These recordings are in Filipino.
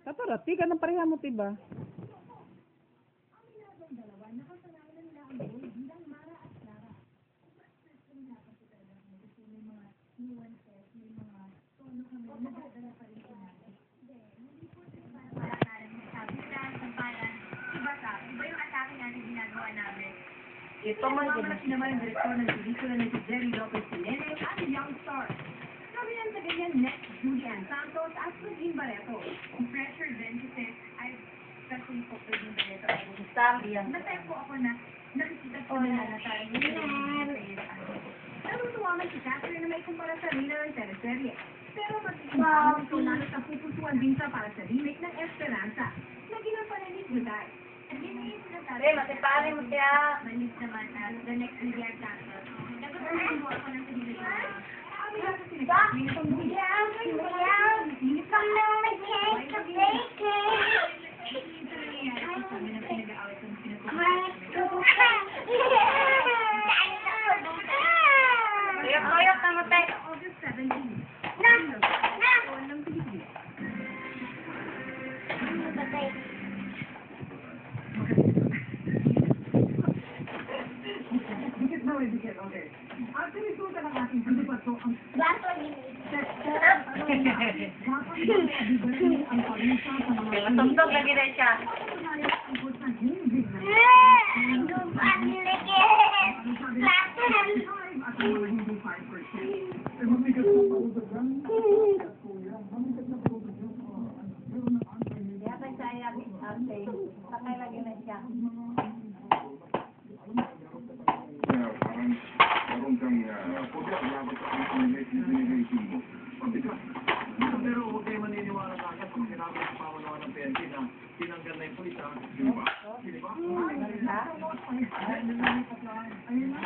Kaparati ka ng pareha mo, tiba? Ito man naman ang direktor ng pelikula na si Jerry Lopez Sinene at Young Star. Sabi ng sa ganyan next Julian Santos at Regine Barreto. Pressure din kasi especially po Regine Barreto. Nasaya po ako na nakikita po na natarang natutuwa man si Catherine na may kumpara sa Rina ng teleserye. Pero magiging ito lalo sa pupusuan din sa para sa remake ng Esperanza na ginampanan ni Juday. Matipari mo siya. Manis naman the next Julian Santos. Nagkakaroon mo ako ng pelikula. Koyok na mo tayo. August 17. Okay. Ang resulta ng ating pagpapato ang Tumtok lagi na siya. Pero huwag kayo maniniwala na agad kung sinabi ng pamanawa ng PNP na tinanggal na yung pulis, ha? Di ba? Di ba? Ayun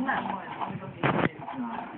na,